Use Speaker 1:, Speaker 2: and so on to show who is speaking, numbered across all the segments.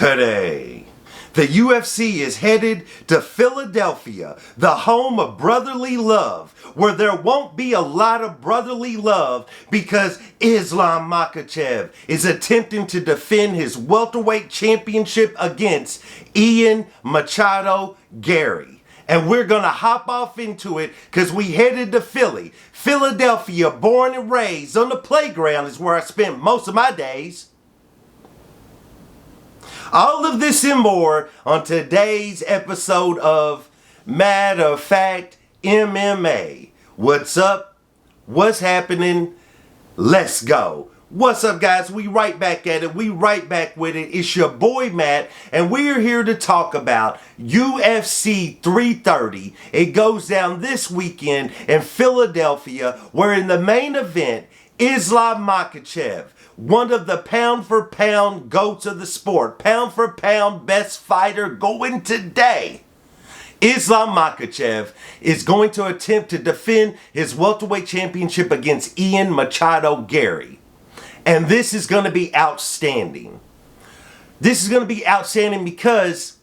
Speaker 1: Today, the UFC is headed to Philadelphia, the home of brotherly love, where there won't be a lot of brotherly love because Islam Makhachev is attempting to defend his welterweight championship against Ian Machado Garry. And we're going to hop off into it because we headed to Philly. Philadelphia, born and raised on the playground, is where I spent most of my days. All of this and more on today's episode of Matter of Fact MMA. What's up? What's happening? Let's go. What's up, guys? We right back at it. We right back with it. It's your boy Matt, and we are here to talk about UFC 330. It goes down this weekend in Philadelphia, where in the main event, Islam Makhachev, one of the pound-for-pound GOATs of the sport, pound-for-pound best fighter going today, Islam Makhachev is going to attempt to defend his welterweight championship against Ian Machado Garry. And this is going to be outstanding. This is going to be outstanding because,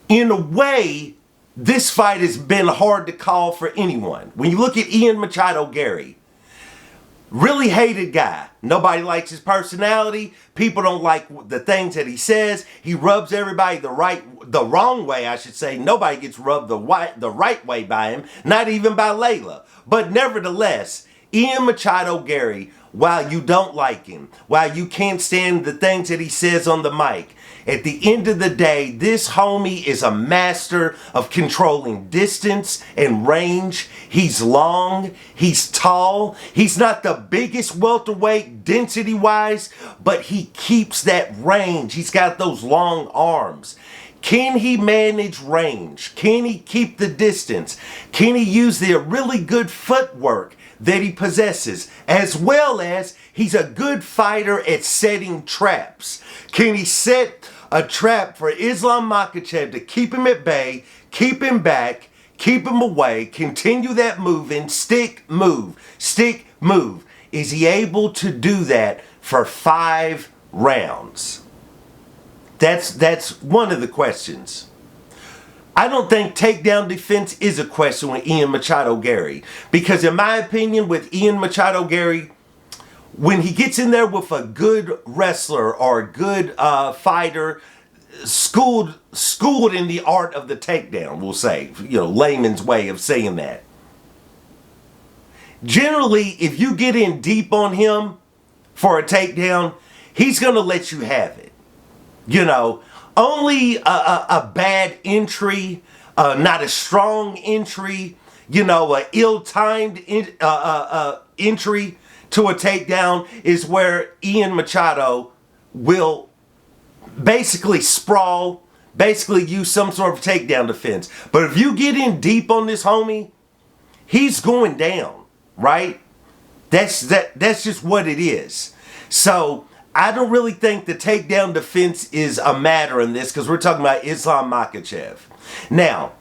Speaker 1: in a way, this fight has been hard to call for anyone. When you look at Ian Machado Garry, really hated guy. Nobody likes his personality. People don't like the things that he says. He rubs everybody the wrong way, I should say. Nobody gets rubbed the right way by him, not even by Layla. But nevertheless, Ian Machado Garry, while you don't like him, while you can't stand the things that he says on the mic, at the end of the day, this homie is a master of controlling distance and range. He's long, he's tall, he's not the biggest welterweight density-wise, but he keeps that range. He's got those long arms. Can he manage range? Can he keep the distance? Can he use the really good footwork that he possesses, as well as he's a good fighter at setting traps? Can he set a trap for Islam Makhachev to keep him at bay, keep him back, keep him away, continue that moving, stick, move, stick, move? Is he able to do that for 5 rounds? That's one of the questions. I don't think takedown defense is a question with Ian Machado Garry, because in my opinion, with Ian Machado Garry, when he gets in there with a good wrestler or a good fighter, schooled in the art of the takedown, we'll say, layman's way of saying that. Generally, if you get in deep on him for a takedown, he's going to let you have it. Only a bad entry, not a strong entry, a ill-timed entry to a takedown is where Ian Machado will basically sprawl, basically use some sort of takedown defense. But if you get in deep on this homie, he's going down, right? That's just what it is. So I don't really think the takedown defense is a matter in this, because we're talking about Islam Makhachev. Now,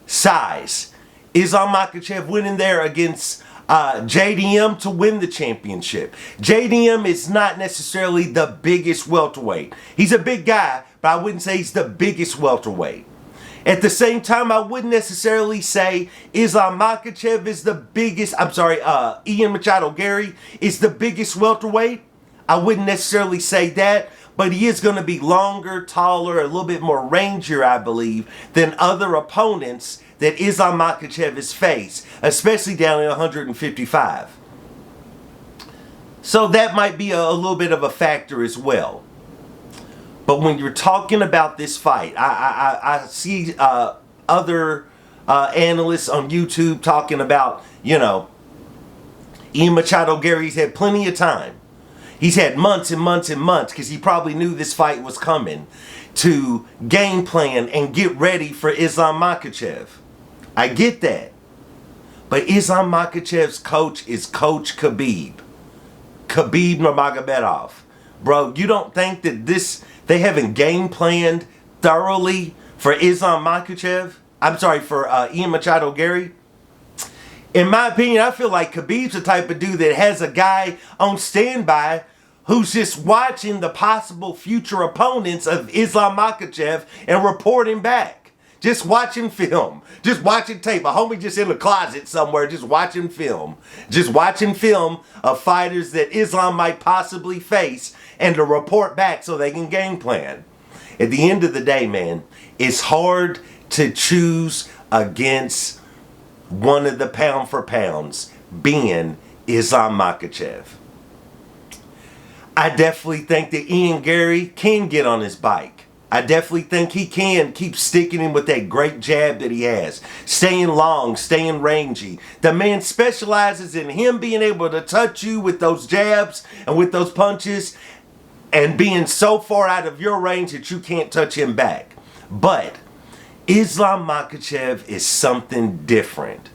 Speaker 1: size. Islam Makhachev went in there against JDM to win the championship. JDM is not necessarily the biggest welterweight. He's a big guy, but I wouldn't say he's the biggest welterweight. At the same time, I wouldn't necessarily say Islam Makhachev is the biggest, Ian Machado Garry is the biggest welterweight. I wouldn't necessarily say that, but he is going to be longer, taller, a little bit more rangier, I believe, than other opponents that Islam Makhachev has faced, especially down at 155. So that might be a little bit of a factor as well. But when you're talking about this fight, I see other analysts on YouTube talking about, Ian Machado Garry's had plenty of time. He's had months and months and months, because he probably knew this fight was coming, to game plan and get ready for Islam Makhachev. I get that. But Islam Makhachev's coach is Coach Khabib Nurmagomedov. Bro, you don't think that they haven't game planned thoroughly for Islam Makhachev? For Ian Machado Garry? In my opinion, I feel like Khabib's the type of dude that has a guy on standby who's just watching the possible future opponents of Islam Makhachev and reporting back. Just watching film. Just watching tape. A homie just in the closet somewhere just watching film. Just watching film of fighters that Islam might possibly face and to report back so they can game plan. At the end of the day, man, it's hard to choose against one of the pound for pounds being Islam Makhachev. I definitely think that Ian Garry can get on his bike. I definitely think he can keep sticking him with that great jab that he has. Staying long, staying rangy. The man specializes in him being able to touch you with those jabs and with those punches and being so far out of your range that you can't touch him back. But Islam Makhachev is something different.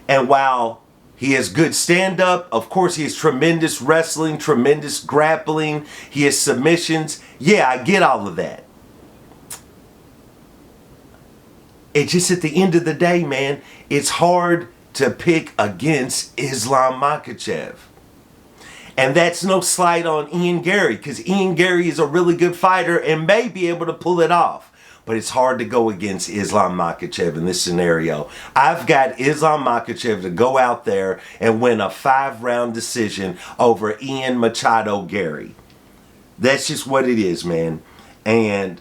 Speaker 1: And while he has good stand-up, of course he has tremendous wrestling, tremendous grappling, he has submissions. Yeah, I get all of that. It's just at the end of the day, man, it's hard to pick against Islam Makhachev. And that's no slight on Ian Garry, because Ian Garry is a really good fighter and may be able to pull it off. But it's hard to go against Islam Makhachev in this scenario. I've got Islam Makhachev to go out there and win a 5-round decision over Ian Machado Garry. That's just what it is, man. And,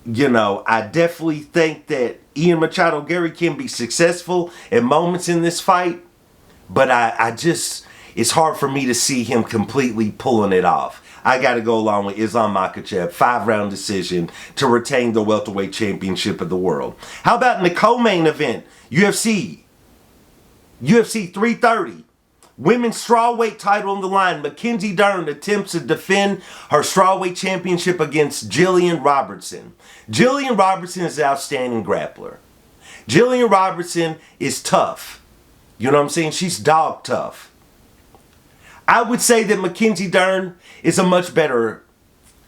Speaker 1: you know, I definitely think that Ian Machado Garry can be successful at moments in this fight. But I just, it's hard for me to see him completely pulling it off. I got to go along with Islam Makhachev, 5-round decision to retain the welterweight championship of the world. How about in the co-main event, UFC 330, women's strawweight title on the line. Mackenzie Dern attempts to defend her strawweight championship against Gillian Robertson. Gillian Robertson is an outstanding grappler. Gillian Robertson is tough. You know what I'm saying? She's dog tough. I would say that Mackenzie Dern is a much better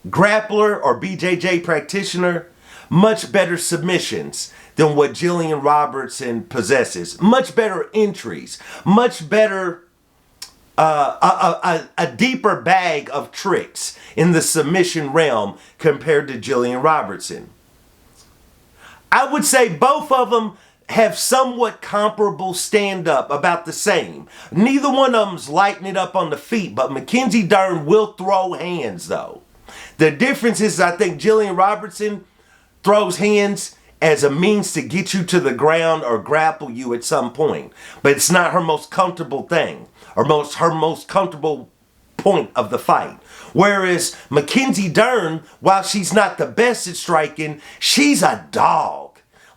Speaker 1: grappler or BJJ practitioner, much better submissions than what Gillian Robertson possesses, much better entries, much better, a deeper bag of tricks in the submission realm compared to Gillian Robertson. I would say both of them have somewhat comparable stand-up, about the same. Neither one of them's lighting it up on the feet, but Mackenzie Dern will throw hands, though. The difference is I think Gillian Robertson throws hands as a means to get you to the ground or grapple you at some point. But it's not her most comfortable thing, or her most comfortable point of the fight. Whereas Mackenzie Dern, while she's not the best at striking, she's a dog.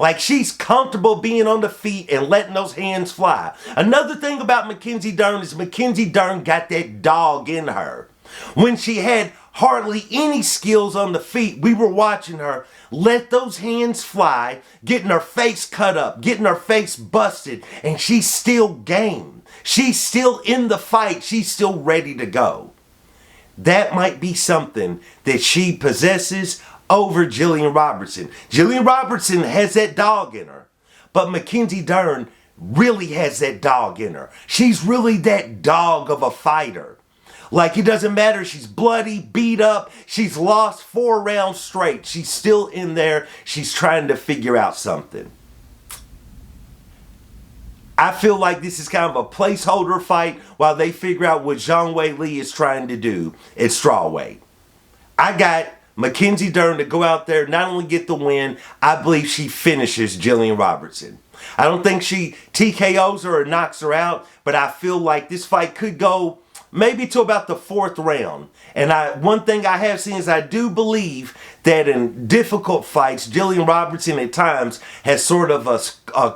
Speaker 1: Like, she's comfortable being on the feet and letting those hands fly. Another thing about Mackenzie Dern is Mackenzie Dern got that dog in her. When she had hardly any skills on the feet, we were watching her let those hands fly, getting her face cut up, getting her face busted, and she's still game. She's still in the fight. She's still ready to go. That might be something that she possesses over Gillian Robertson. Gillian Robertson has that dog in her, but Mackenzie Dern really has that dog in her. She's really that dog of a fighter. Like, it doesn't matter, she's bloody, beat up, she's lost 4 rounds straight. She's still in there, she's trying to figure out something. I feel like this is kind of a placeholder fight while they figure out what Zhang Weili is trying to do at strawweight. I got Mackenzie Dern to go out there, not only get the win, I believe she finishes Gillian Robertson. I don't think she TKOs her or knocks her out, but I feel like this fight could go maybe to about the 4th round. And one thing I have seen is I do believe that in difficult fights, Gillian Robertson at times has sort of a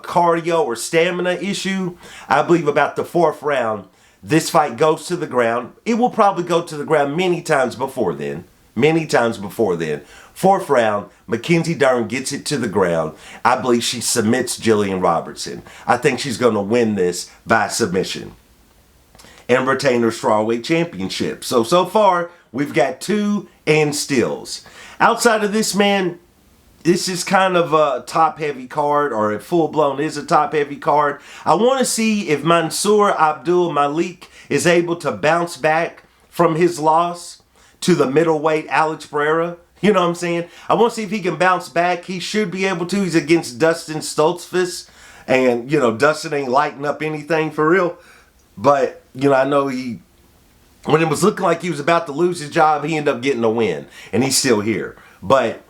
Speaker 1: cardio or stamina issue. I believe about the 4th round, this fight goes to the ground. It will probably go to the ground many times before then. 4th round, Mackenzie Dern gets it to the ground. I believe she submits Gillian Robertson. I think she's going to win this by submission and retain her strawweight championship. So far, we've got 2 and stills. Outside of this, man, this is kind of a top-heavy card, or a full-blown is a top-heavy card. I want to see if Mansour Abdul Malik is able to bounce back from his loss to the middleweight Alex Pereira. You know what I'm saying? I want to see if he can bounce back. He should be able to. He's against Dustin Stoltzfus. And, you know, Dustin ain't lighting up anything for real. But, you know, I know when it was looking like he was about to lose his job, he ended up getting a win. And he's still here. But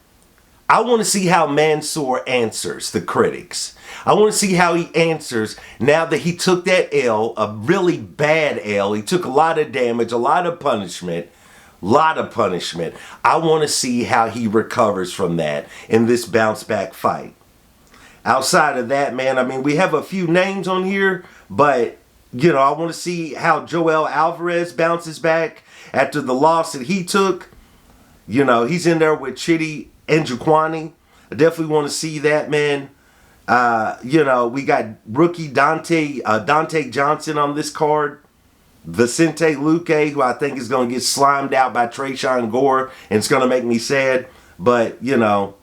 Speaker 1: I want to see how Mansour answers the critics. I want to see how he answers now that he took that L, a really bad L. He took a lot of damage, a lot of punishment. I want to see how he recovers from that in this bounce back fight. Outside of that, man, I mean, we have a few names on here, but, you know, I want to see how Joel Alvarez bounces back after the loss that he took. You know, he's in there with Chidi Njokwani. I definitely want to see that, man. You know, we got rookie Dante Johnson on this card. Vicente Luque, who I think is going to get slimed out by Tresean Gore, and it's going to make me sad. But, you know,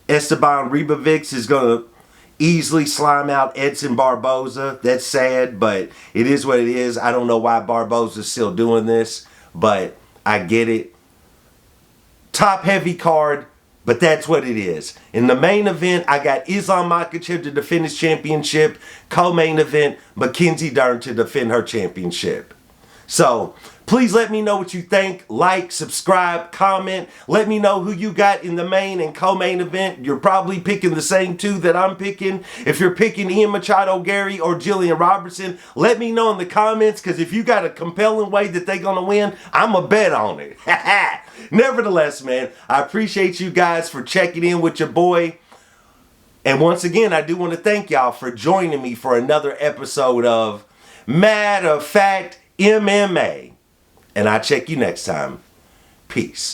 Speaker 1: Esteban Ribovics is going to easily slime out Edson Barboza. That's sad, but it is what it is. I don't know why Barboza's still doing this, but I get it. Top heavy card, but that's what it is. In the main event, I got Islam Makhachev to defend his championship. Co-main event, Mackenzie Dern to defend her championship. So, please let me know what you think. Like, subscribe, comment. Let me know who you got in the main and co-main event. You're probably picking the same two that I'm picking. If you're picking Ian Machado Garry or Gillian Robertson, let me know in the comments, because if you got a compelling way that they're going to win, I'm a bet on it. Nevertheless, man, I appreciate you guys for checking in with your boy. And once again, I do want to thank y'all for joining me for another episode of Matter of Fact MMA. And I'll check you next time. Peace.